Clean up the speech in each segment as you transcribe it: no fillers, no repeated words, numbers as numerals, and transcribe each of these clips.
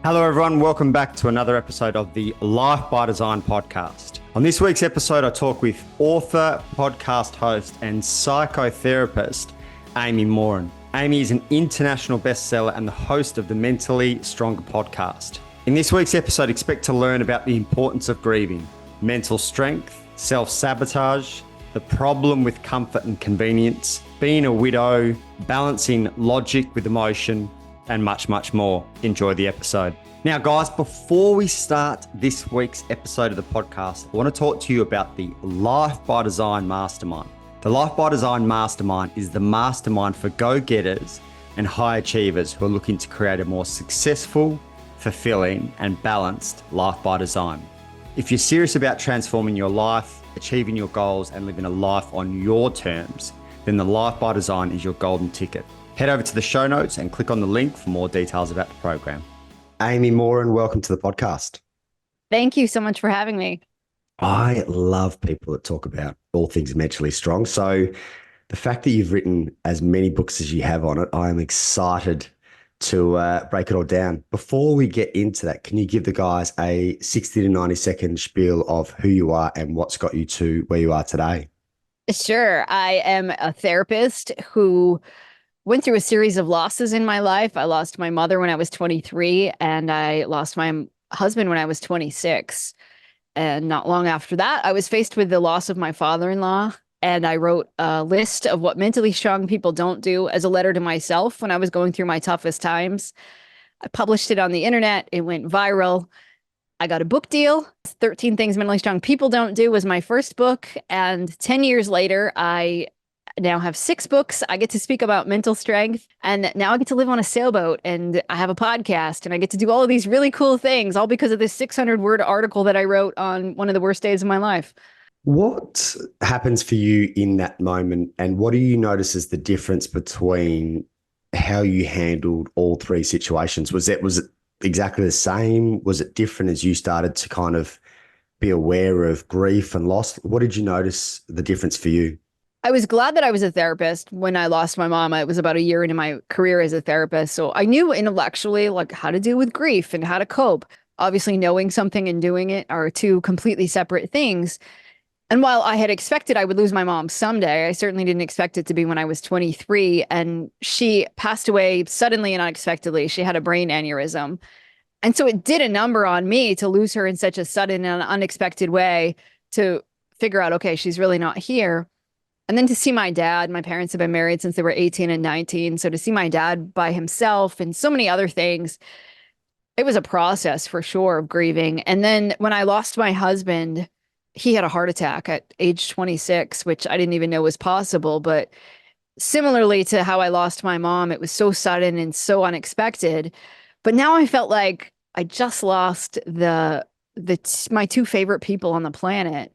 Hello, everyone. Welcome back to another episode of the Life by Design podcast. On this week's episode, I talk with author, podcast host, and psychotherapist Amy Morin. Amy is an international bestseller and the host of the Mentally Stronger podcast. In this week's episode, expect to learn about the importance of grieving, mental strength, self-sabotage, the problem with comfort and convenience, being a widow, balancing logic with emotion, and much, much more. Enjoy the episode. Now, guys, before we start this week's episode of the podcast, I want to talk to you about the Life by Design Mastermind. The Life by Design Mastermind is the mastermind for go-getters and high achievers who are looking to create a more successful, fulfilling, and balanced life by design. If you're serious about transforming your life, achieving your goals, and living a life on your terms, then the Life by Design is your golden ticket. Head over to the show notes and click on the link for more details about the program. Amy Morin, welcome to the podcast. Thank you so much for having me. I love people that talk about all things mentally strong. So the fact that you've written as many books as you have on it, I am excited to break it all down. Before we get into that, can you give the guys a 60 to 90 second spiel of who you are and what's got you to where you are today? Sure. I am a therapist who went through a series of losses in my life. I lost my mother when I was 23, and I lost my husband when I was 26. And not long after that, I was faced with the loss of my father-in-law, and I wrote a list of what mentally strong people don't do as a letter to myself when I was going through my toughest times. I published it on the internet. It went viral. I got a book deal. 13 Things Mentally Strong People Don't Do was my first book. And 10 years later, I now have 6 books. I get to speak about mental strength, and now I get to live on a sailboat, and I have a podcast, and I get to do all of these really cool things, all because of this 600-word article that I wrote on one of the worst days of my life. What happens for you in that moment, and what do you notice as the difference between how you handled all 3 situations? Was it exactly the same? Was it different as you started to kind of be aware of grief and loss? What did you notice the difference for you? I was glad that I was a therapist when I lost my mom. It was about a year into my career as a therapist. So I knew intellectually like how to deal with grief and how to cope. Obviously, knowing something and doing it are 2 completely separate things. And while I had expected I would lose my mom someday, I certainly didn't expect it to be when I was 23. And she passed away suddenly and unexpectedly. She had a brain aneurysm. And so it did a number on me to lose her in such a sudden and unexpected way, to figure out, okay, she's really not here. And then to see my dad, my parents have been married since they were 18 and 19. So to see my dad by himself and so many other things, it was a process for sure of grieving. And then when I lost my husband, he had a heart attack at age 26, which I didn't even know was possible. But similarly to how I lost my mom, it was so sudden and so unexpected. But now I felt like I just lost my 2 favorite people on the planet.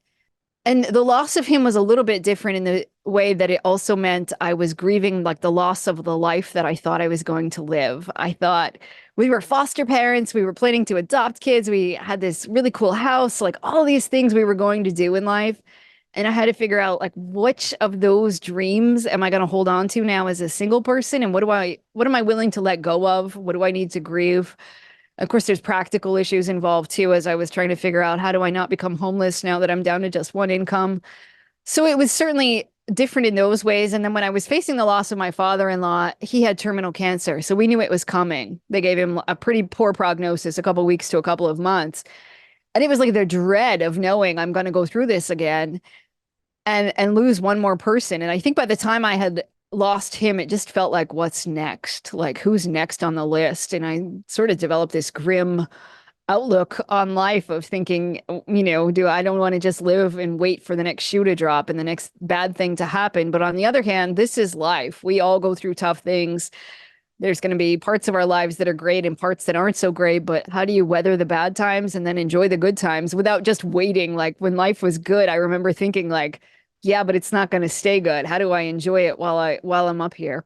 And the loss of him was a little bit different in the way that it also meant I was grieving like the loss of the life that I thought I was going to live. I thought we were foster parents. We were planning to adopt kids. We had this really cool house, like all these things we were going to do in life. And I had to figure out like which of those dreams am I going to hold on to now as a single person? And what am I willing to let go of? What do I need to grieve? Of course, there's practical issues involved too, as I was trying to figure out how do I not become homeless now that I'm down to just one income. So it was certainly different in those ways. And then when I was facing the loss of my father-in-law, he had terminal cancer. So we knew it was coming. They gave him a pretty poor prognosis, a couple of weeks to a couple of months. And it was like the dread of knowing I'm going to go through this again and lose one more person. And I think by the time I had lost him, it just felt like, what's next? Like, who's next on the list? And I sort of developed this grim outlook on life of thinking, I don't want to just live and wait for the next shoe to drop and the next bad thing to happen. But on the other hand, this is life. We all go through tough things. There's going to be parts of our lives that are great and parts that aren't so great. But how do you weather the bad times and then enjoy the good times without just waiting? Like when life was good, I remember thinking like, yeah, but it's not going to stay good. How do I enjoy it while I'm up here?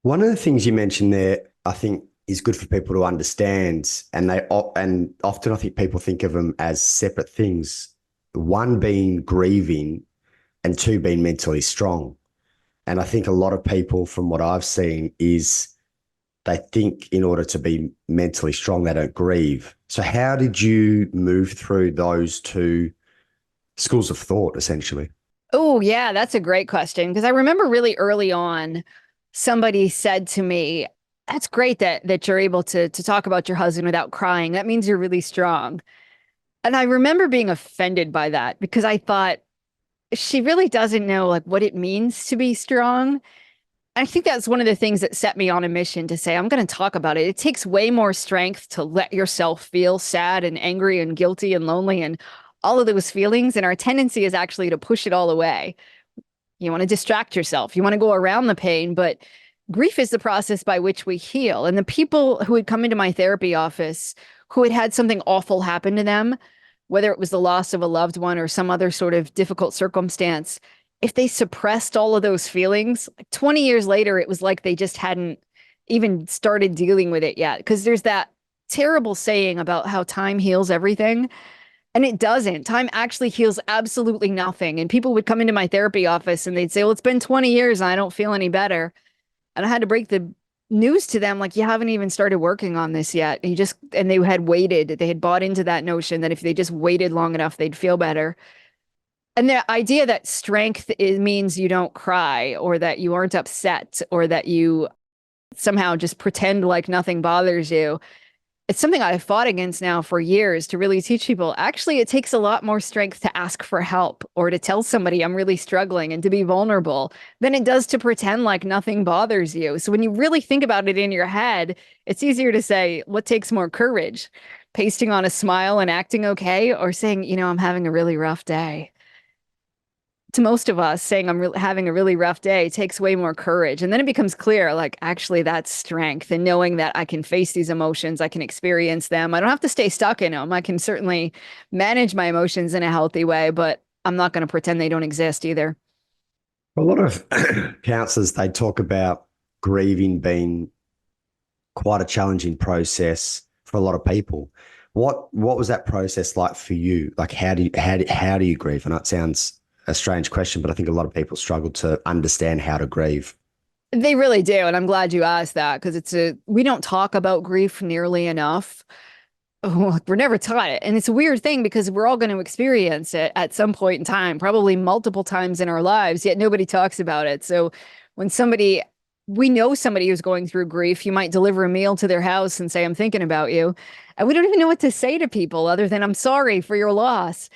One of the things you mentioned there, I think, is good for people to understand, and often I think people think of them as separate things. 1 being grieving, and 2 being mentally strong. And I think a lot of people, from what I've seen, is they think in order to be mentally strong, they don't grieve. So how did you move through those two schools of thought, essentially? Oh, yeah, that's a great question. Because I remember really early on, somebody said to me, "That's great that you're able to talk about your husband without crying. That means you're really strong." And I remember being offended by that because I thought she really doesn't know like what it means to be strong. I think that's one of the things that set me on a mission to say, I'm going to talk about it. It takes way more strength to let yourself feel sad and angry and guilty and lonely and all of those feelings. And our tendency is actually to push it all away. You want to distract yourself, you want to go around the pain, but grief is the process by which we heal. And the people who had come into my therapy office who had had something awful happen to them, whether it was the loss of a loved one or some other sort of difficult circumstance, if they suppressed all of those feelings, like 20 years later, it was like they just hadn't even started dealing with it yet. Because there's that terrible saying about how time heals everything. And it doesn't. Time actually heals absolutely nothing. And people would come into my therapy office and they'd say, well, it's been 20 years and I don't feel any better. And I had to break the news to them, like, you haven't even started working on this yet. And they had waited. They had bought into that notion that if they just waited long enough, they'd feel better. And the idea that means you don't cry or that you aren't upset or that you somehow just pretend like nothing bothers you. It's something I've fought against now for years to really teach people. Actually, it takes a lot more strength to ask for help or to tell somebody I'm really struggling and to be vulnerable than it does to pretend like nothing bothers you. So when you really think about it in your head, it's easier to say, what takes more courage? Pasting on a smile and acting okay, or saying, I'm having a really rough day. To most of us, saying having a really rough day takes way more courage. And then it becomes clear, like, actually, that's strength. And knowing that I can face these emotions, I can experience them. I don't have to stay stuck in them. I can certainly manage my emotions in a healthy way, but I'm not going to pretend they don't exist either. A lot of counselors, they talk about grieving being quite a challenging process for a lot of people. What was that process like for you? Like, how do you grieve? I know it sounds a strange question, but I think a lot of people struggle to understand how to grieve. They really do. And I'm glad you asked that because we don't talk about grief nearly enough. Oh, we're never taught it. And it's a weird thing because we're all going to experience it at some point in time, probably multiple times in our lives, yet nobody talks about it. So when we know somebody who's going through grief, you might deliver a meal to their house and say, I'm thinking about you. And we don't even know what to say to people other than, I'm sorry for your loss.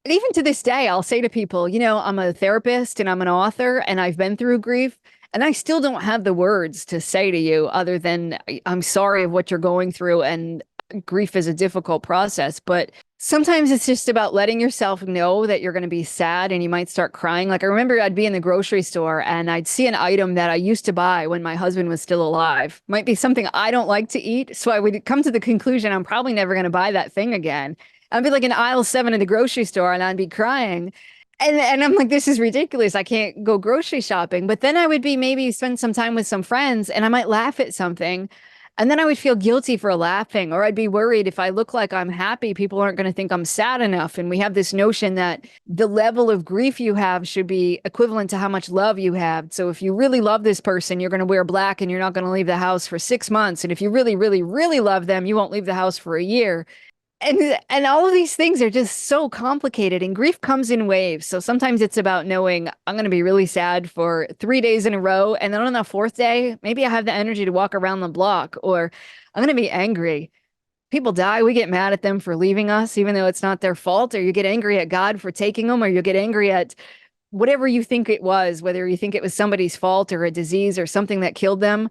And even to this day, I'll say to people, I'm a therapist and I'm an author and I've been through grief. And I still don't have the words to say to you other than I'm sorry of what you're going through. And grief is a difficult process. But sometimes it's just about letting yourself know that you're going to be sad and you might start crying. Like I remember I'd be in the grocery store and I'd see an item that I used to buy when my husband was still alive. Might be something I don't like to eat. So I would come to the conclusion I'm probably never going to buy that thing again. I'd be like in aisle 7 of the grocery store and I'd be crying. And I'm like, this is ridiculous. I can't go grocery shopping. But then I would be maybe spend some time with some friends and I might laugh at something. And then I would feel guilty for laughing, or I'd be worried if I look like I'm happy, people aren't going to think I'm sad enough. And we have this notion that the level of grief you have should be equivalent to how much love you have. So if you really love this person, you're going to wear black and you're not going to leave the house for 6 months. And if you really, really, really love them, you won't leave the house for a year. And all of these things are just so complicated, and grief comes in waves. So sometimes it's about knowing I'm going to be really sad for 3 days in a row. And then on the fourth day, maybe I have the energy to walk around the block, or I'm going to be angry. People die. We get mad at them for leaving us, even though it's not their fault, or you get angry at God for taking them, or you get angry at whatever you think it was, whether you think it was somebody's fault or a disease or something that killed them.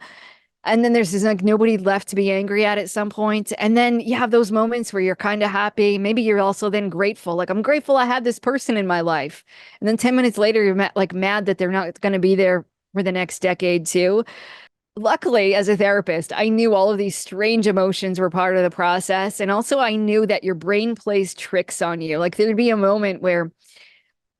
And then there's like nobody left to be angry at some point. And then you have those moments where you're kind of happy. Maybe you're also then grateful. Like, I'm grateful I had this person in my life. And then 10 minutes later, you're mad that they're not going to be there for the next decade too. Luckily, as a therapist, I knew all of these strange emotions were part of the process. And also I knew that your brain plays tricks on you. Like there'd be a moment where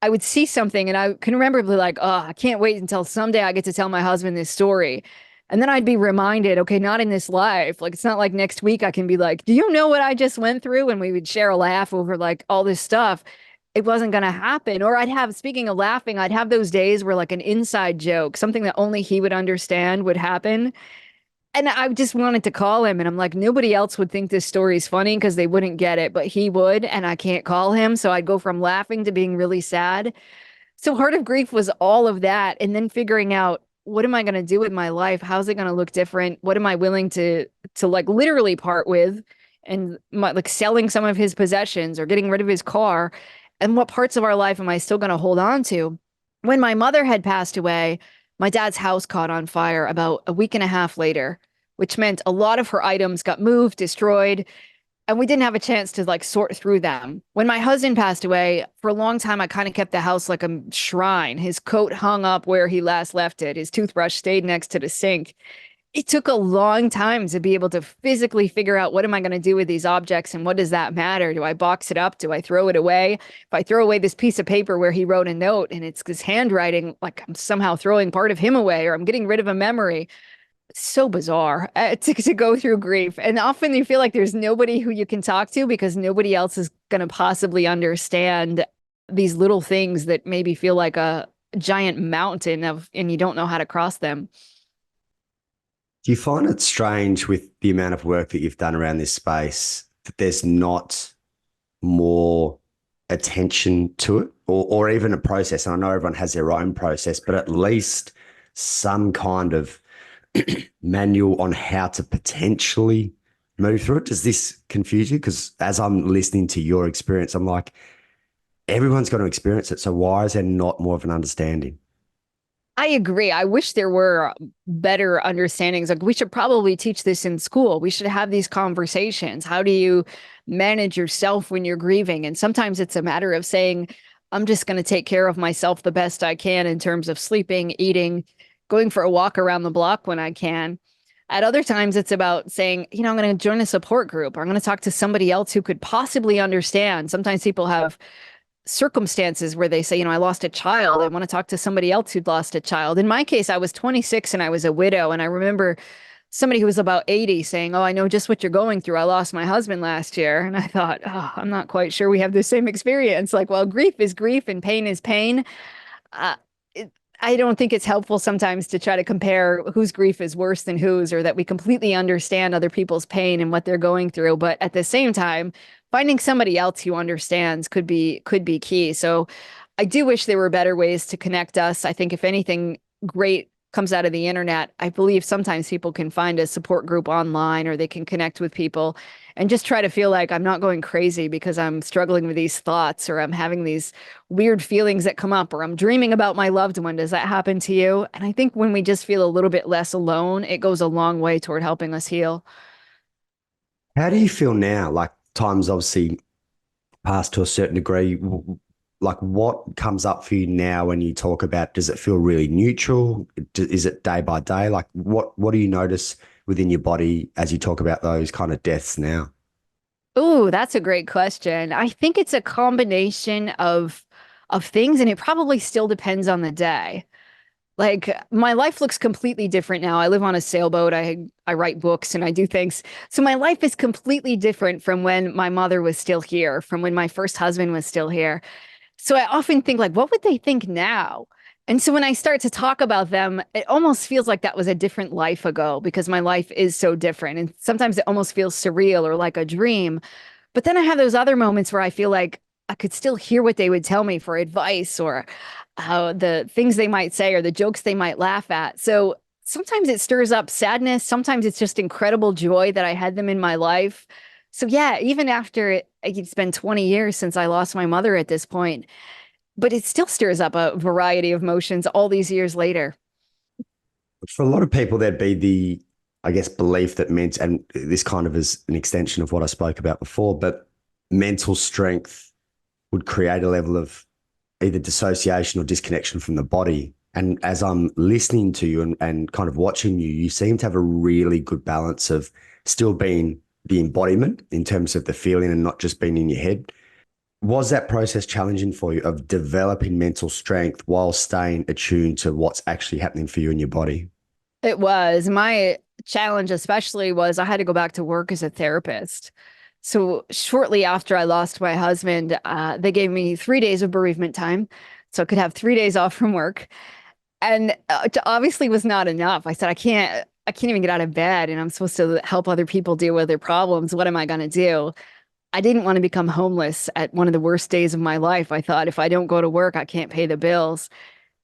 I would see something and I can remember like, oh, I can't wait until someday I get to tell my husband this story. And then I'd be reminded, okay, not in this life. Like, it's not like next week I can be like, do you know what I just went through? And we would share a laugh over like all this stuff. It wasn't going to happen. Or speaking of laughing, I'd have those days where like an inside joke, something that only he would understand would happen. And I just wanted to call him, and I'm like, nobody else would think this story's funny because they wouldn't get it, but he would, and I can't call him. So I'd go from laughing to being really sad. So Heart of Grief was all of that. And then figuring out, what am I going to do with my life? How's it going to look different? What am I willing to like literally part with? And like selling some of his possessions or getting rid of his car. And what parts of our life am I still going to hold on to? When my mother had passed away, my dad's house caught on fire about a week and a half later, which meant a lot of her items got moved, destroyed, and we didn't have a chance to like sort through them. When my husband passed away, for a long time, I kind of kept the house like a shrine. His coat hung up where he last left it. His toothbrush stayed next to the sink. It took a long time to be able to physically figure out, what am I going to do with these objects and what does that matter? Do I box it up? Do I throw it away? If I throw away this piece of paper where he wrote a note and it's his handwriting, like I'm somehow throwing part of him away, or I'm getting rid of a memory. So bizarre to go through grief. And often you feel like there's nobody who you can talk to because nobody else is going to possibly understand these little things that maybe feel like a giant mountain of, and you don't know how to cross them. Do you find it strange with the amount of work that you've done around this space that there's not more attention to it, or even a process? And I know everyone has their own process, but at least some kind of manual on how to potentially move through it. Does this confuse you? Because as I'm listening to your experience, I'm like, everyone's going to experience it. So why is there not more of an understanding? I agree. I wish there were better understandings. Like, we should probably teach this in school. We should have these conversations. How do you manage yourself when you're grieving? And sometimes it's a matter of saying, I'm just going to take care of myself the best I can in terms of sleeping, eating, going for a walk around the block when I can. At other times, it's about saying, I'm going to join a support group, or I'm going to talk to somebody else who could possibly understand. Sometimes people have circumstances where they say, I lost a child. I want to talk to somebody else who'd lost a child. In my case, I was 26 and I was a widow. And I remember somebody who was about 80 saying, "Oh, I know just what you're going through. I lost my husband last year." And I thought, oh, I'm not quite sure we have the same experience. Like, well, grief is grief and pain is pain. Uh, I don't think it's helpful sometimes to try to compare whose grief is worse than whose, or that we completely understand other people's pain and what they're going through. But at the same time, finding somebody else who understands could be key. So I do wish there were better ways to connect us. I think if anything great comes out of the internet, I believe sometimes people can find a support group online, or they can connect with people and just try to feel like I'm not going crazy because I'm struggling with these thoughts, or I'm having these weird feelings that come up, or I'm dreaming about my loved one. Does that happen to you? And I think when we just feel a little bit less alone, it goes a long way toward helping us heal. How do you feel now? Like, time's obviously passed to a certain degree. Like, what comes up for you now when you talk about, does it feel really neutral? Is it day by day? Like, what do you notice within your body as you talk about those kind of deaths now? Oh, that's a great question. I think it's a combination of things, and it probably still depends on the day. Like, my life looks completely different now. I live on a sailboat. I write books and I do things. So my life is completely different from when my mother was still here, from when my first husband was still here. So I often think, like, what would they think now? And so when I start to talk about them, it almost feels like that was a different life ago, because my life is so different. And sometimes it almost feels surreal or like a dream. But then I have those other moments where I feel like I could still hear what they would tell me for advice, or the things they might say, or the jokes they might laugh at. So sometimes it stirs up sadness. Sometimes it's just incredible joy that I had them in my life. So yeah, even after it's been 20 years since I lost my mother at this point, but it still stirs up a variety of emotions all these years later. For a lot of people, there'd be the, I guess, belief that and this kind of is an extension of what I spoke about before, but mental strength would create a level of either dissociation or disconnection from the body. And as I'm listening to you and kind of watching you, you seem to have a really good balance of still being the embodiment in terms of the feeling and not just being in your head. Was that process challenging for you, of developing mental strength while staying attuned to what's actually happening for you in your body? It was. My challenge, especially, was I had to go back to work as a therapist. So shortly after I lost my husband, they gave me 3 days of bereavement time. So I could have 3 days off from work. And it obviously was not enough. I said, I can't, I can't even get out of bed and I'm supposed to help other people deal with their problems. What am I going to do? I didn't want to become homeless at one of the worst days of my life. I thought if I don't go to work, I can't pay the bills.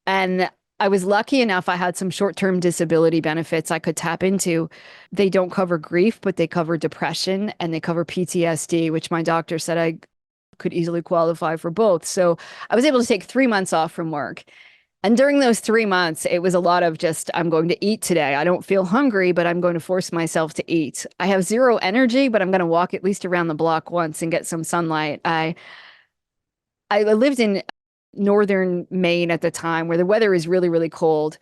And I was lucky enough, I had some short-term disability benefits I could tap into. They don't cover grief, but they cover depression and they cover PTSD, which my doctor said I could easily qualify for both. So I was able to take 3 months off from work. And during those 3 months, it was a lot of just, I'm going to eat today. I don't feel hungry, but I'm going to force myself to eat. I have zero energy, but I'm going to walk at least around the block once and get some sunlight. I lived in northern Maine at the time where the weather is really, really cold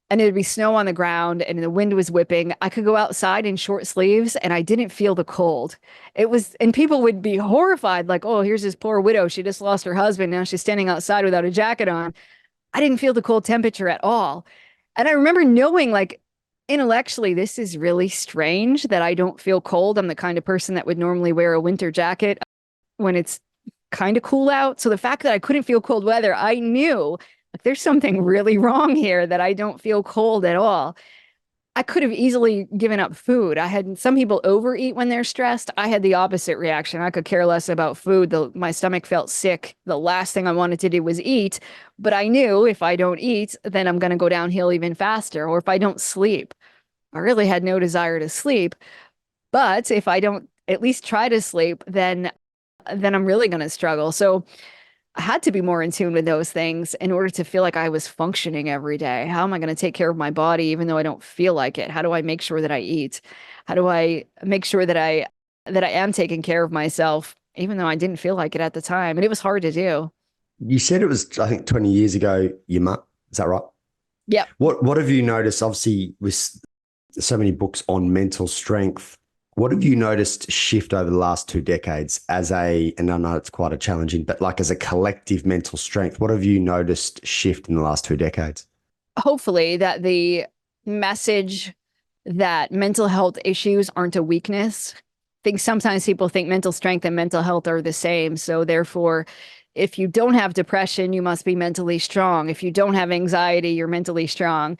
and it would be snow on the ground and the wind was whipping. I could go outside in short sleeves and I didn't feel the cold. It was, and people would be horrified, like, oh, here's this poor widow. She just lost her husband. Now she's standing outside without a jacket on. I didn't feel the cold temperature at all. And I remember knowing, like, intellectually, this is really strange that I don't feel cold. I'm the kind of person that would normally wear a winter jacket when it's kind of cool out. So the fact that I couldn't feel cold weather, I knew like there's something really wrong here that I don't feel cold at all. I could have easily given up food. I had some people overeat when they're stressed. I had the opposite reaction. I could care less about food. My stomach felt sick. The last thing I wanted to do was eat. But I knew if I don't eat, then I'm going to go downhill even faster. Or if I don't sleep, I really had no desire to sleep. But if I don't at least try to sleep, then I'm really going to struggle. So I had to be more in tune with those things in order to feel like I was functioning every day. How am I going to take care of my body even though I don't feel like it? How do I make sure that I eat? How do I make sure that I am taking care of myself even though I didn't feel like it at the time? And it was hard to do. You said it was, I think, 20 years ago, your mum. Is that right? Yeah. What have you noticed, obviously, with so many books on mental strength, what have you noticed shift over the last 2 decades and I know it's quite a challenging, but like as a collective mental strength, what have you noticed shift in the last 2 decades? Hopefully that the message that mental health issues aren't a weakness. I think sometimes people think mental strength and mental health are the same. So therefore, if you don't have depression, you must be mentally strong. If you don't have anxiety, you're mentally strong.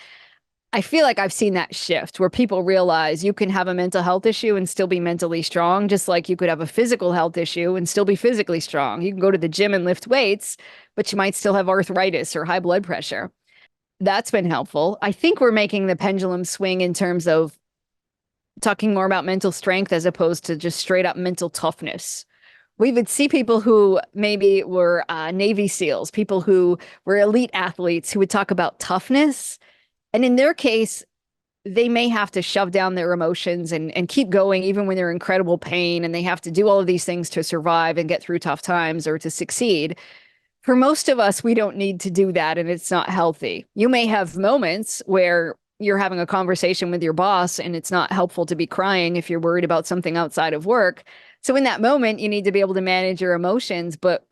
I feel like I've seen that shift where people realize you can have a mental health issue and still be mentally strong, just like you could have a physical health issue and still be physically strong. You can go to the gym and lift weights, but you might still have arthritis or high blood pressure. That's been helpful. I think we're making the pendulum swing in terms of talking more about mental strength as opposed to just straight up mental toughness. We would see people who maybe were Navy SEALs, people who were elite athletes who would talk about toughness. And in their case, they may have to shove down their emotions and keep going even when they're in incredible pain and they have to do all of these things to survive and get through tough times or to succeed. For most of us, we don't need to do that and it's not healthy. You may have moments where you're having a conversation with your boss and it's not helpful to be crying if you're worried about something outside of work. So in that moment, you need to be able to manage your emotions, but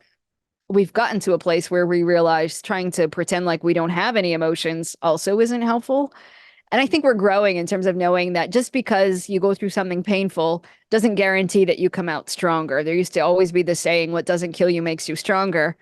we've gotten to a place where we realize trying to pretend like we don't have any emotions also isn't helpful. And I think we're growing in terms of knowing that just because you go through something painful doesn't guarantee that you come out stronger. There used to always be the saying, what doesn't kill you makes you stronger.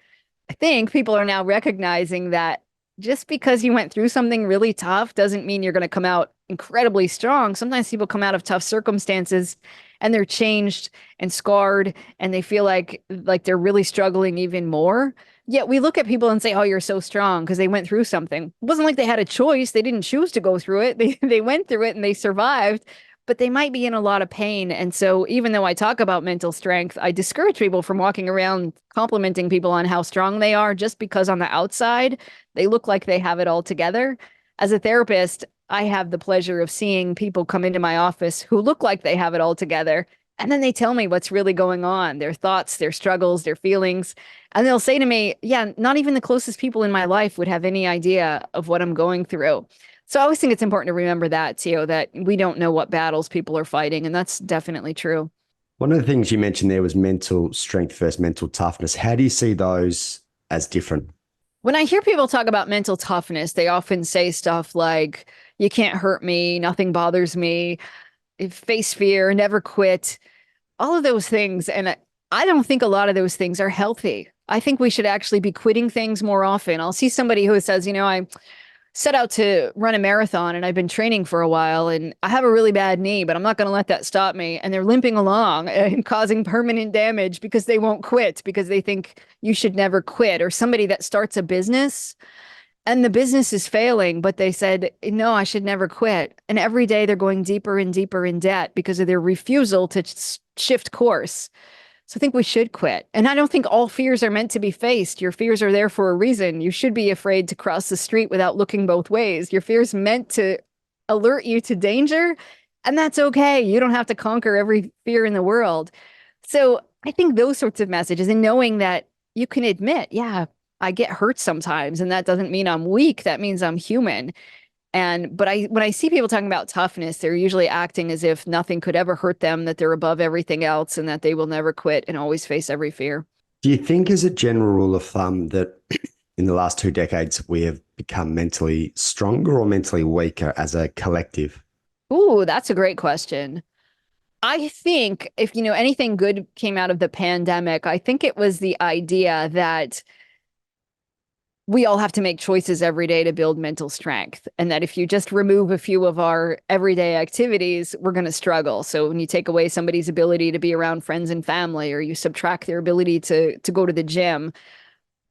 I think people are now recognizing that just because you went through something really tough doesn't mean you're going to come out incredibly strong. Sometimes people come out of tough circumstances and they're changed and scarred and they feel like they're really struggling even more. Yet we look at people and say, oh, you're so strong because they went through something. It wasn't like they had a choice. They didn't choose to go through it. They went through it and they survived, but they might be in a lot of pain. And so even though I talk about mental strength, I discourage people from walking around complimenting people on how strong they are just because on the outside, they look like they have it all together. As a therapist, I have the pleasure of seeing people come into my office who look like they have it all together. And then they tell me what's really going on, their thoughts, their struggles, their feelings. And they'll say to me, yeah, not even the closest people in my life would have any idea of what I'm going through. So I always think it's important to remember that too, that we don't know what battles people are fighting. And that's definitely true. One of the things you mentioned there was mental strength versus mental toughness. How do you see those as different? When I hear people talk about mental toughness, they often say stuff like, you can't hurt me, nothing bothers me, face fear, never quit, all of those things. And I don't think a lot of those things are healthy. I think we should actually be quitting things more often. I'll see somebody who says, set out to run a marathon and I've been training for a while and I have a really bad knee, but I'm not going to let that stop me. And they're limping along and causing permanent damage because they won't quit because they think you should never quit. Or somebody that starts a business and the business is failing, but they said, no, I should never quit. And every day they're going deeper and deeper in debt because of their refusal to shift course. So I think we should quit. And I don't think all fears are meant to be faced. Your fears are there for a reason. You should be afraid to cross the street without looking both ways. Your fear's meant to alert you to danger, and that's okay. You don't have to conquer every fear in the world. So I think those sorts of messages and knowing that you can admit, yeah, I get hurt sometimes, and that doesn't mean I'm weak. That means I'm human. But when I see people talking about toughness, they're usually acting as if nothing could ever hurt them, that they're above everything else, and that they will never quit and always face every fear. Do you think, as a general rule of thumb, that in the last 2 decades we have become mentally stronger or mentally weaker as a collective? Ooh, that's a great question. I think if anything good came out of the pandemic, I think it was the idea that we all have to make choices every day to build mental strength. And that if you just remove a few of our everyday activities, we're going to struggle. So when you take away somebody's ability to be around friends and family, or you subtract their ability to go to the gym,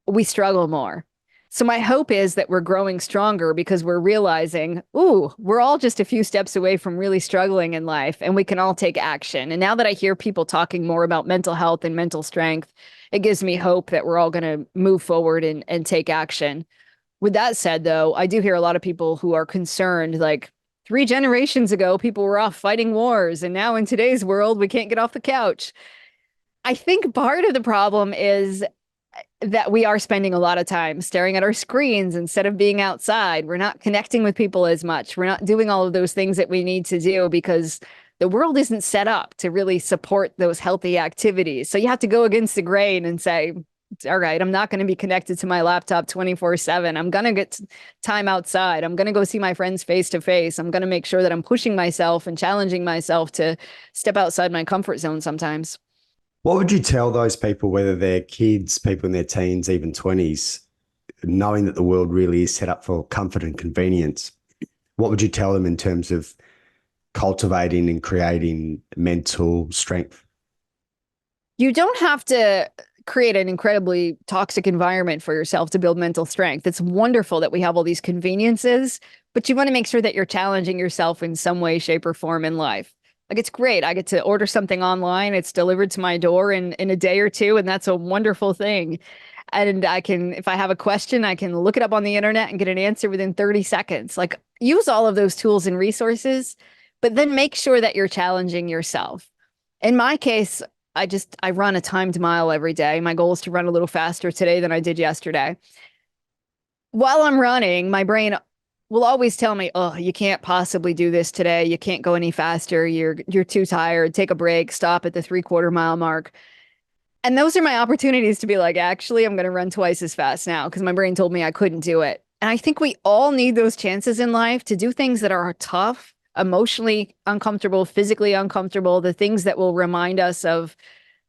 we struggle more. So my hope is that we're growing stronger because we're realizing, ooh, we're all just a few steps away from really struggling in life and we can all take action. And now that I hear people talking more about mental health and mental strength, it gives me hope that we're all going to move forward and take action. With that said, though, I do hear a lot of people who are concerned, like 3 generations ago, people were off fighting wars. And now in today's world, we can't get off the couch. I think part of the problem is that we are spending a lot of time staring at our screens instead of being outside. We're not connecting with people as much. We're not doing all of those things that we need to do because the world isn't set up to really support those healthy activities. So you have to go against the grain and say, all right, I'm not going to be connected to my laptop 24/7. I'm going to get time outside. I'm going to go see my friends face to face. I'm going to make sure that I'm pushing myself and challenging myself to step outside my comfort zone sometimes. What would you tell those people, whether they're kids, people in their teens, even 20s, knowing that the world really is set up for comfort and convenience? What would you tell them in terms of cultivating and creating mental strength? You don't have to create an incredibly toxic environment for yourself to build mental strength. It's wonderful that we have all these conveniences, but you want to make sure that you're challenging yourself in some way, shape, or form in life. Like, it's great. I get to order something online. It's delivered to my door in a day or two, and that's a wonderful thing. And I can, if I have a question, I can look it up on the internet and get an answer within 30 seconds. Like, use all of those tools and resources, but then make sure that you're challenging yourself. In my case, I run a timed mile every day. My goal is to run a little faster today than I did yesterday. While I'm running, my brain will always tell me, "Oh, you can't possibly do this today. You can't go any faster. You're too tired. Take a break. Stop at the 3/4 mile mark." And those are my opportunities to be like, actually, I'm going to run twice as fast now because my brain told me I couldn't do it. And I think we all need those chances in life to do things that are tough, emotionally uncomfortable, physically uncomfortable, the things that will remind us of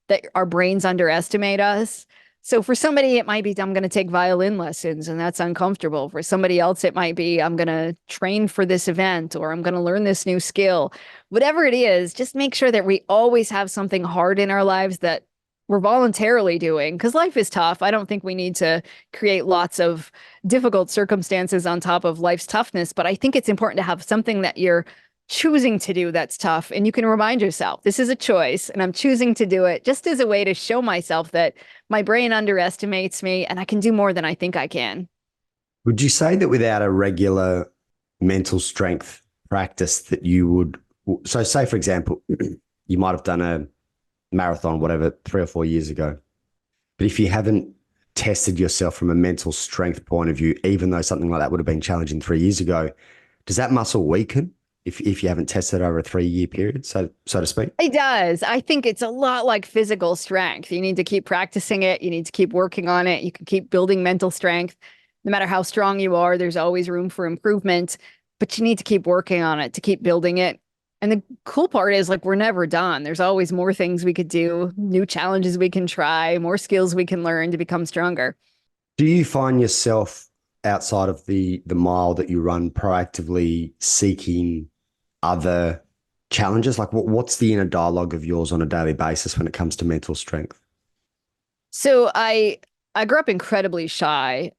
that our brains underestimate us. So for somebody, it might be, I'm going to take violin lessons, and that's uncomfortable. For somebody else, it might be, I'm going to train for this event, or I'm going to learn this new skill. Whatever it is, just make sure that we always have something hard in our lives that we're voluntarily doing, because life is tough. I don't think we need to create lots of difficult circumstances on top of life's toughness, but I think it's important to have something that you're choosing to do that's tough. And you can remind yourself, this is a choice and I'm choosing to do it just as a way to show myself that my brain underestimates me and I can do more than I think I can. Would you say that without a regular mental strength practice that you would, so say for example, you might have done a marathon, whatever, 3 or 4 years ago, but if you haven't tested yourself from a mental strength point of view, even though something like that would have been challenging 3 years ago, does that muscle weaken if you haven't tested over a 3-year period, so to speak? It does. I think it's a lot like physical strength. You need to keep practicing it. You need to keep working on it. You can keep building mental strength. No matter how strong you are, there's always room for improvement, but you need to keep working on it to keep building it. And the cool part is, like, we're never done. There's always more things we could do, new challenges we can try, more skills we can learn to become stronger. Do you find yourself outside of the mile that you run proactively seeking other challenges? Like what's the inner dialogue of yours on a daily basis when it comes to mental strength? So I grew up incredibly shy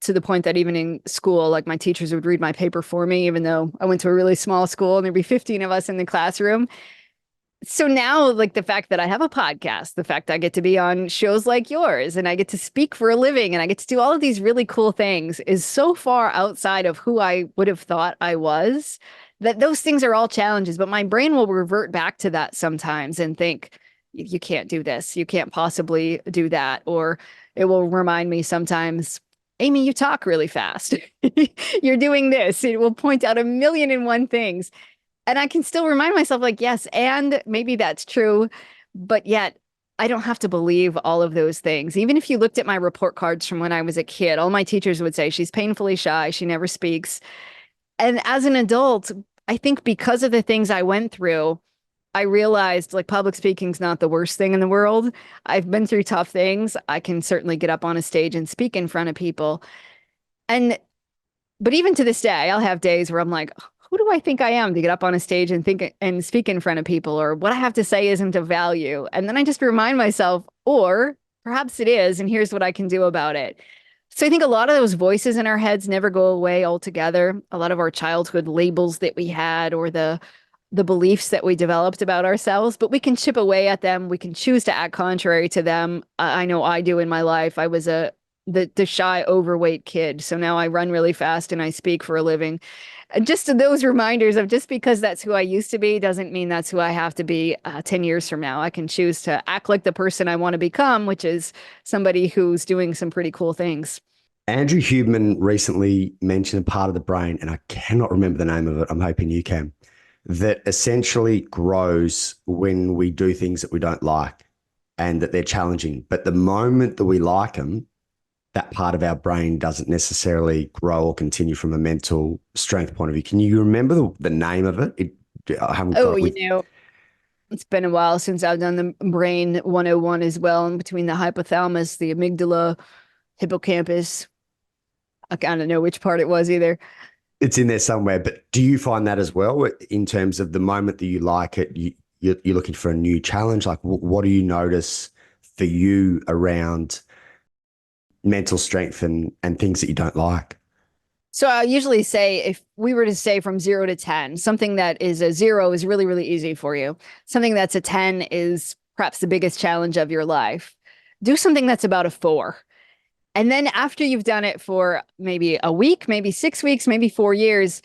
to the point that even in school, like my teachers would read my paper for me, even though I went to a really small school and there'd be 15 of us in the classroom. So now, like the fact that I have a podcast, the fact I get to be on shows like yours and I get to speak for a living and I get to do all of these really cool things is so far outside of who I would have thought I was that those things are all challenges. But my brain will revert back to that sometimes and think, you can't do this. You can't possibly do that. Or it will remind me sometimes, Amy, you talk really fast. You're doing this. It will point out a million and one things. And I can still remind myself, like, yes, and maybe that's true, but yet I don't have to believe all of those things. Even if you looked at my report cards from when I was a kid, all my teachers would say she's painfully shy, she never speaks. And as an adult, I think because of the things I went through, I realized like public speaking's not the worst thing in the world. I've been through tough things. I can certainly get up on a stage and speak in front of people. And but even to this day, I'll have days where I'm like, who do I think I am to get up on a stage and think and speak in front of people, or what I have to say isn't of value. And then I just remind myself, or perhaps it is, and here's what I can do about it. So I think a lot of those voices in our heads never go away altogether. A lot of our childhood labels that we had, or the beliefs that we developed about ourselves, but we can chip away at them. We can choose to act contrary to them. I know I do in my life. I was the shy, overweight kid. So now I run really fast and I speak for a living. And just those reminders of just because that's who I used to be doesn't mean that's who I have to be 10 years from now. I can choose to act like the person I want to become, which is somebody who's doing some pretty cool things. Andrew Huberman recently mentioned a part of the brain, and I cannot remember the name of it. I'm hoping you can, that essentially grows when we do things that we don't like and that they're challenging. But the moment that we like them, that part of our brain doesn't necessarily grow or continue from a mental strength point of view. Can you remember the name of it? I haven't got it with... It's been a while since I've done the brain 101 as well, and between the hypothalamus, the amygdala, hippocampus. I kind of know which part it was either. It's in there somewhere, but do you find that as well in terms of the moment that you like it, you're looking for a new challenge? Like what do you notice for you around mental strength and things that you don't like? So I usually say, if we were to say from 0 to 10, something that is a 0 is really, really easy for you. Something that's a 10 is perhaps the biggest challenge of your life. Do something that's about a 4. And then after you've done it for maybe a week, maybe 6 weeks, maybe 4 years,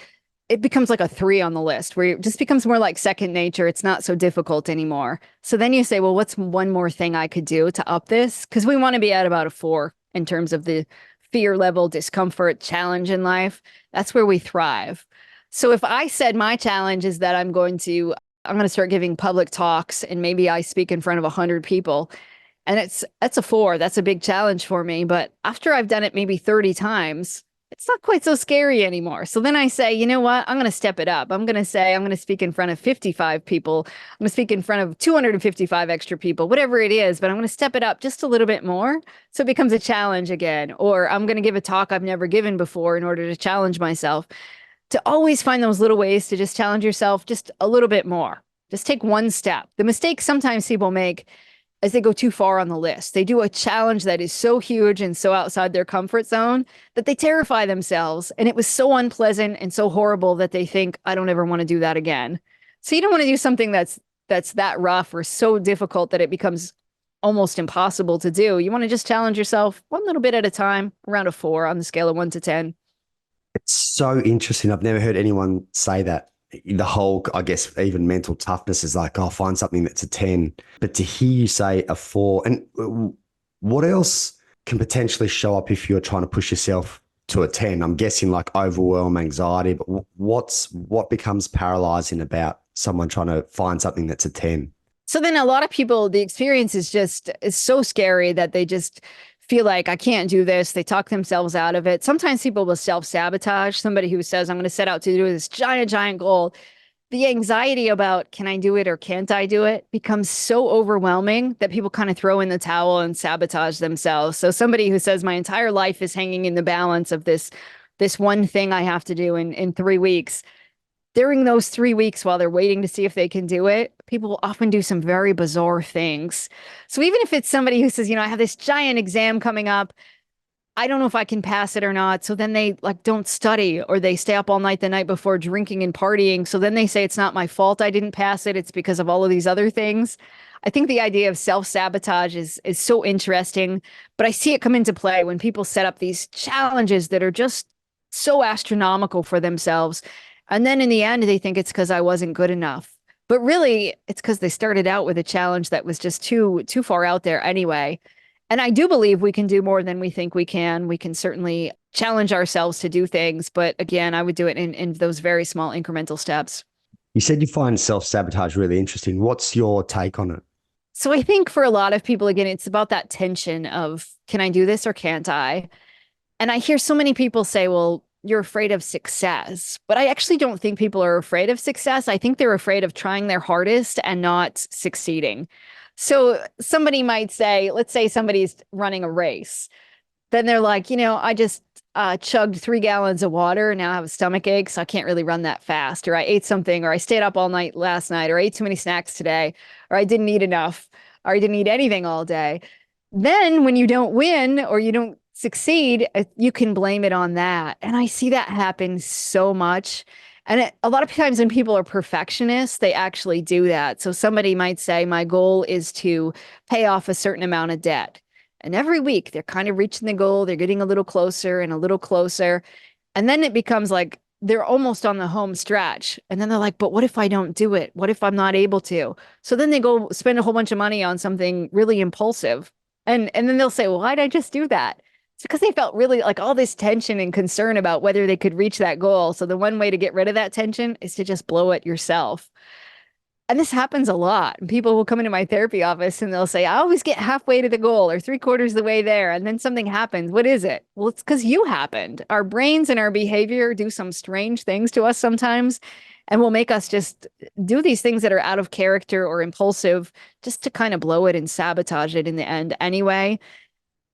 it becomes like a 3 on the list, where it just becomes more like second nature. It's not so difficult anymore. So then you say, well, what's one more thing I could do to up this? Because we want to be at about a 4 in terms of the fear level, discomfort, challenge in life. That's where we thrive. So if I said my challenge is that I'm going to start giving public talks, and maybe I speak in front of 100 people, and that's a 4. That's a big challenge for me. But after I've done it maybe 30 times, it's not quite so scary anymore. So then I say, you know what? I'm going to step it up. I'm going to say, I'm going to speak in front of 55 people. I'm going to speak in front of 255 extra people, whatever it is, but I'm going to step it up just a little bit more. So it becomes a challenge again. Or I'm going to give a talk I've never given before in order to challenge myself. To always find those little ways to just challenge yourself just a little bit more. Just take one step. The mistake sometimes people make as they go too far on the list. They do a challenge that is so huge and so outside their comfort zone that they terrify themselves. And it was so unpleasant and so horrible that they think, I don't ever want to do that again. So you don't want to do something that's that rough or so difficult that it becomes almost impossible to do. You want to just challenge yourself one little bit at a time, around a 4 on the scale of 1 to 10. It's so interesting. I've never heard anyone say that. The whole, I guess, even mental toughness is like, oh, find something that's a 10. But to hear you say a 4, and what else can potentially show up if you're trying to push yourself to a 10? I'm guessing like overwhelm, anxiety, but what becomes paralyzing about someone trying to find something that's a 10? So then a lot of people, the experience is so scary that they just feel like, I can't do this. They talk themselves out of it. Sometimes people will self-sabotage. Somebody who says, I'm going to set out to do this giant, giant goal. the anxiety about can I do it or can't I do it becomes so overwhelming that people kind of throw in the towel and sabotage themselves. So somebody who says my entire life is hanging in the balance of this one thing I have to do in 3 weeks. During those 3 weeks, while they're waiting to see if they can do it, people will often do some very bizarre things. So even if it's somebody who says, I have this giant exam coming up, I don't know if I can pass it or not. So then they like don't study or they stay up all night the night before drinking and partying. So then they say it's not my fault I didn't pass it. It's because of all of these other things. I think the idea of self-sabotage is so interesting, but I see it come into play when people set up these challenges that are just so astronomical for themselves. And then in the end, they think it's because I wasn't good enough. But really, it's because they started out with a challenge that was just too far out there anyway. And I do believe we can do more than we think we can. We can certainly challenge ourselves to do things. But again, I would do it in those very small incremental steps. You said you find self-sabotage really interesting. What's your take on it? So I think for a lot of people, again, it's about that tension of can I do this or can't I? And I hear so many people say, well, you're afraid of success. But I actually don't think people are afraid of success. I think they're afraid of trying their hardest and not succeeding. So somebody might say, let's say somebody's running a race. Then they're like, I just chugged 3 gallons of water. Now I have a stomach ache, so I can't really run that fast. Or I ate something, or I stayed up all night last night, or I ate too many snacks today, or I didn't eat enough, or I didn't eat anything all day. Then when you don't win or you don't succeed, you can blame it on that. And I see that happen so much. And a lot of times when people are perfectionists, they actually do that. So somebody might say, my goal is to pay off a certain amount of debt. And every week they're kind of reaching the goal. They're getting a little closer and a little closer. And then it becomes like they're almost on the home stretch. And then they're like, but what if I don't do it? What if I'm not able to? So then they go spend a whole bunch of money on something really impulsive. And then they'll say, well, why'd I just do that? It's because they felt really like all this tension and concern about whether they could reach that goal. So the one way to get rid of that tension is to just blow it yourself. And this happens a lot. People will come into my therapy office and they'll say, I always get halfway to the goal or 3/4 of the way there. And then something happens. What is it? Well, it's because you happened. Our brains and our behavior do some strange things to us sometimes and will make us just do these things that are out of character or impulsive just to kind of blow it and sabotage it in the end anyway.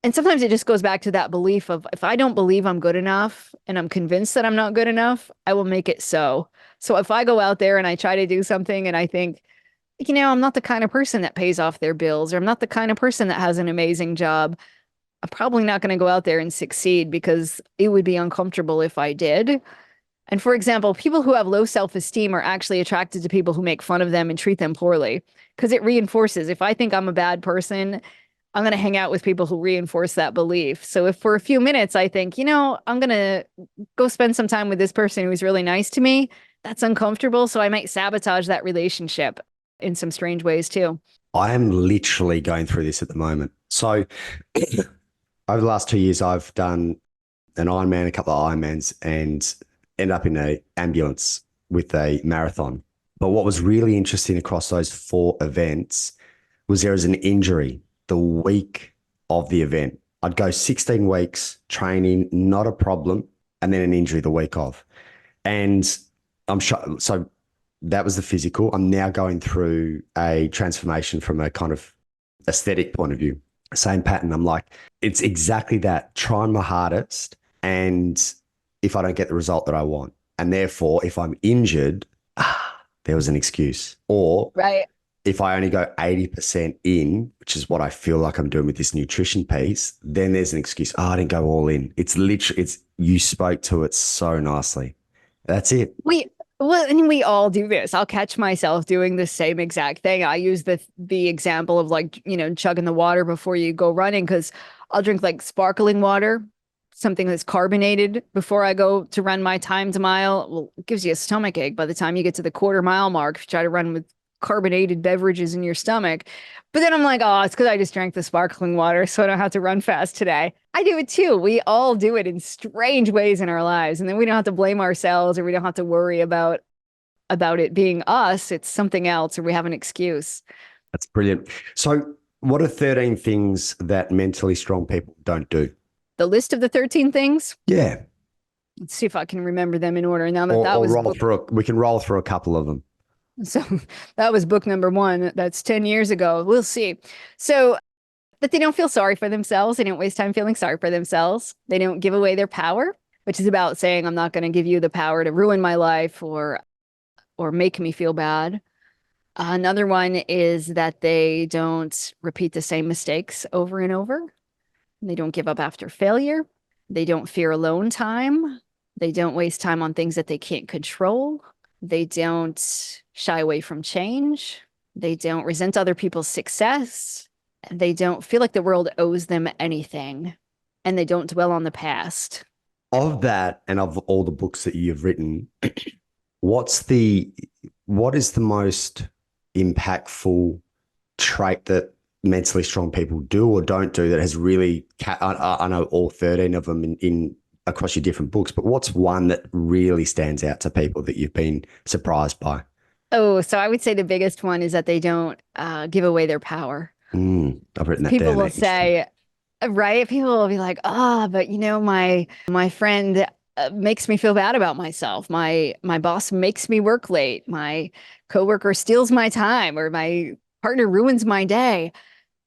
And sometimes it just goes back to that belief of if I don't believe I'm good enough and I'm convinced that I'm not good enough, I will make it so. So if I go out there and I try to do something and I think, I'm not the kind of person that pays off their bills, or I'm not the kind of person that has an amazing job, I'm probably not going to go out there and succeed because it would be uncomfortable if I did. And for example, people who have low self-esteem are actually attracted to people who make fun of them and treat them poorly because it reinforces if I think I'm a bad person, I'm going to hang out with people who reinforce that belief. So if for a few minutes I think, I'm going to go spend some time with this person who's really nice to me, that's uncomfortable. So I might sabotage that relationship in some strange ways too. I am literally going through this at the moment. So over the last 2 years, I've done an Ironman, a couple of Ironmans, and end up in an ambulance with a marathon. But what was really interesting across those 4 events was there was an injury the week of the event. I'd go 16 weeks training, not a problem, and then an injury the week of. And I'm sure, so that was the physical. I'm now going through a transformation from a kind of aesthetic point of view. Same pattern. I'm like, it's exactly that, trying my hardest. And if I don't get the result that I want, and therefore if I'm injured, there was an excuse. Or Right. if I only go 80% in, which is what I feel like I'm doing with this nutrition piece, then there's an excuse. Oh, I didn't go all in. It's literally, you spoke to it so nicely. That's it. And we all do this. I'll catch myself doing the same exact thing. I use the example of like, chugging the water before you go running because I'll drink like sparkling water, something that's carbonated before I go to run my timed mile. Well, it gives you a stomach ache by the time you get to the 1/4 mile mark if you try to run with carbonated beverages in your stomach. But then I'm like, oh, it's because I just drank the sparkling water, so I don't have to run fast today. I do it too. We all do it in strange ways in our lives. And then we don't have to blame ourselves or we don't have to worry about it being us. It's something else or we have an excuse. That's brilliant. So what are 13 things that mentally strong people don't do? The list of the 13 things? Yeah. Let's see if I can remember them in order. Now that Or, that or was roll book, through, we can roll through a couple of them. so that was book number one. That's 10 years ago. We'll see. So that they don't feel sorry for themselves. They don't waste time feeling sorry for themselves. They don't give away their power, which is about saying, I'm not going to give you the power to ruin my life or make me feel bad. Another one is that they don't repeat the same mistakes over and over. They don't give up after failure. They don't fear alone time. They don't waste time on things that they can't control. They don't shy away from change. They don't resent other people's success. They don't feel like the world owes them anything. And they don't dwell on the past. Of that and of all the books that you've written, what is the most impactful trait that mentally strong people do or don't do that has really, I know all 13 of them in across your different books, but what's one that really stands out to people that you've been surprised by? Oh, so I would say the biggest one is that they don't give away their power. I've written that People down. will say, right? People will be like, but my friend makes me feel bad about myself. My boss makes me work late. My coworker steals my time, or my partner ruins my day.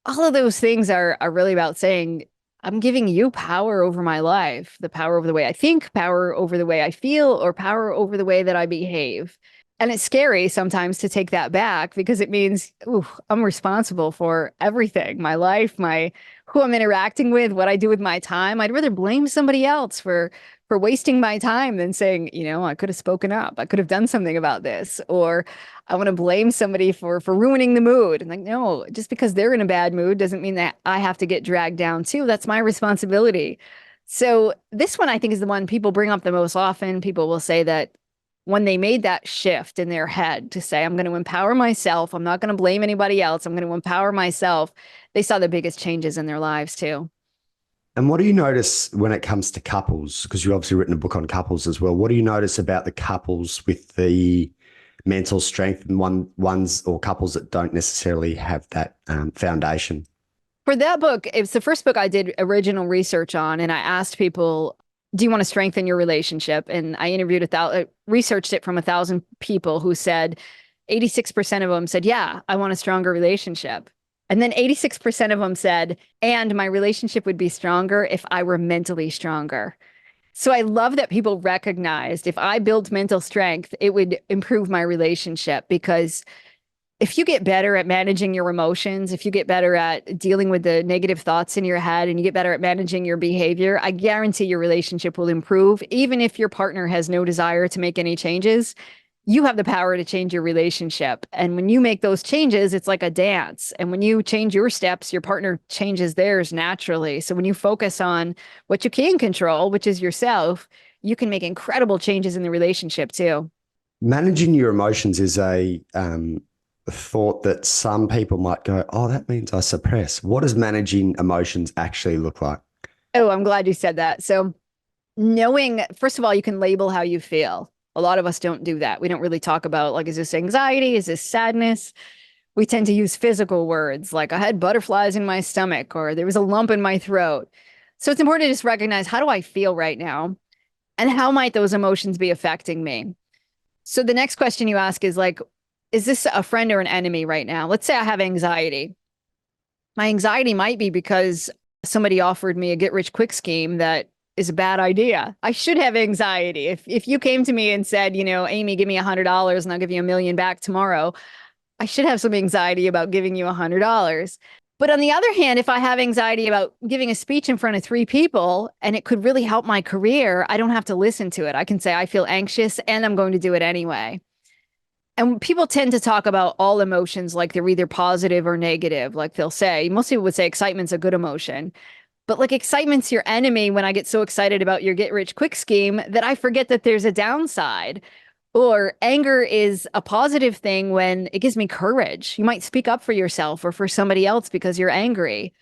All of those things are really about saying, I'm giving you power over my life, the power over the way I think, power over the way I feel, or power over the way that I behave. And it's scary sometimes to take that back because it means, ooh, I'm responsible for everything, my life, my who I'm interacting with, what I do with my time. I'd rather blame somebody else for wasting my time than saying, I could have spoken up. I could have done something about this. Or I want to blame somebody for ruining the mood. And like, no, just because they're in a bad mood doesn't mean that I have to get dragged down too. That's my responsibility. So this one I think is the one people bring up the most often. People will say that when they made that shift in their head to say, I'm going to empower myself, I'm not going to blame anybody else, I'm going to empower myself, they saw the biggest changes in their lives too. And what do you notice when it comes to couples? Because you've obviously written a book on couples as well. What do you notice about the couples with the mental strength and ones or couples that don't necessarily have that foundation? For that book, it's the first book I did original research on, and I asked people, do you want to strengthen your relationship? And I interviewed researched it from 1,000 people who said 86% of them said, yeah, I want a stronger relationship. And then 86% of them said, and my relationship would be stronger if I were mentally stronger. So I love that people recognized if I built mental strength, it would improve my relationship, because if you get better at managing your emotions, if you get better at dealing with the negative thoughts in your head and you get better at managing your behavior, I guarantee your relationship will improve. Even if your partner has no desire to make any changes, you have the power to change your relationship. And when you make those changes, it's like a dance. And when you change your steps, your partner changes theirs naturally. So when you focus on what you can control, which is yourself, you can make incredible changes in the relationship too. Managing your emotions is a thought that some people might go, oh, that means I suppress. What does managing emotions actually look like? Oh, I'm glad you said that. So knowing, first of all, you can label how you feel. A lot of us don't do that. We don't really talk about, like, is this anxiety? Is this sadness? We tend to use physical words like I had butterflies in my stomach or there was a lump in my throat. So it's important to just recognize, how do I feel right now? And how might those emotions be affecting me? So the next question you ask is like, is this a friend or an enemy right now? Let's say I have anxiety. My anxiety might be because somebody offered me a get rich quick scheme that is a bad idea. I should have anxiety. If you came to me and said, Amy, give me $100 and I'll give you 1,000,000 back tomorrow, I should have some anxiety about giving you $100. But on the other hand, if I have anxiety about giving a speech in front of 3 people and it could really help my career, I don't have to listen to it. I can say I feel anxious and I'm going to do it anyway. And people tend to talk about all emotions like they're either positive or negative. Like they'll say, most people would say excitement's a good emotion. But like excitement's your enemy when I get so excited about your get rich quick scheme that I forget that there's a downside. Or anger is a positive thing when it gives me courage. You might speak up for yourself or for somebody else because you're angry.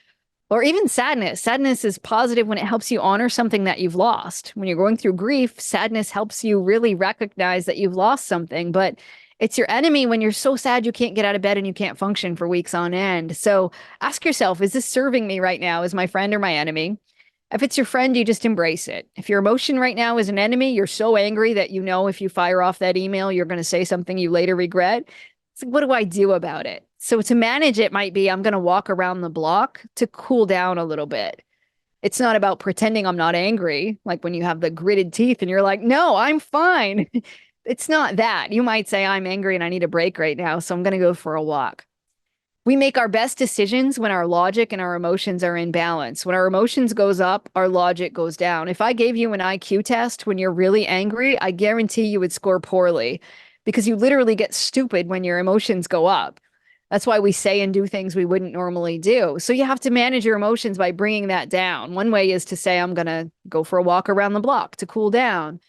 Or even sadness. Sadness is positive when it helps you honor something that you've lost. When you're going through grief, sadness helps you really recognize that you've lost something. But it's your enemy when you're so sad you can't get out of bed and you can't function for weeks on end. So ask yourself, is this serving me right now? Is my friend or my enemy? If it's your friend, you just embrace it. If your emotion right now is an enemy, you're so angry that you know if you fire off that email, you're going to say something you later regret. It's like, what do I do about it? So to manage it might be I'm going to walk around the block to cool down a little bit. It's not about pretending I'm not angry, like when you have the gritted teeth and you're like, no, I'm fine. It's not that. You might say, I'm angry and I need a break right now, so I'm going to go for a walk. We make our best decisions when our logic and our emotions are in balance. When our emotions goes up, our logic goes down. If I gave you an IQ test when you're really angry, I guarantee you would score poorly because you literally get stupid when your emotions go up. That's why we say and do things we wouldn't normally do. So you have to manage your emotions by bringing that down. One way is to say, I'm going to go for a walk around the block to cool down.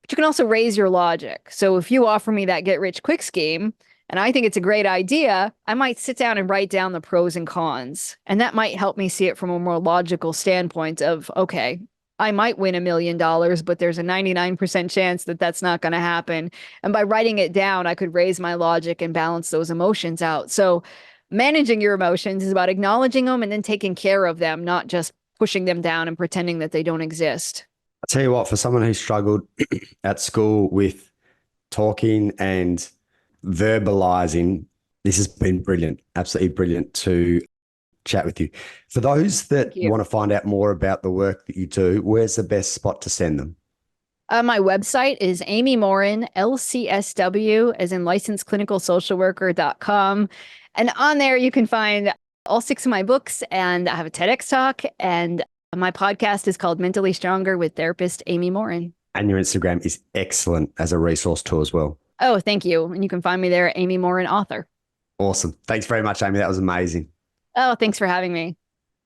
But you can also raise your logic. So if you offer me that get rich quick scheme, and I think it's a great idea, I might sit down and write down the pros and cons. And that might help me see it from a more logical standpoint of, okay, I might win $1 million, but there's a 99% chance that that's not going to happen. And by writing it down, I could raise my logic and balance those emotions out. So managing your emotions is about acknowledging them and then taking care of them, not just pushing them down and pretending that they don't exist. I tell you what, for someone who struggled at school with talking and verbalizing, this has been brilliant, absolutely brilliant to chat with you. For those that want to find out more about the work that you do, where's the best spot to send them? My website is Amy Morin, LCSW, as in licensed clinical social worker.com. And on there, you can find all 6 of my books, and I have a TEDx talk, and my podcast is called Mentally Stronger with Therapist Amy Morin. And your Instagram is excellent as a resource tool as well. Oh, thank you. And you can find me there, Amy Morin Author. Awesome. Thanks very much, Amy. That was amazing. Oh, thanks for having me.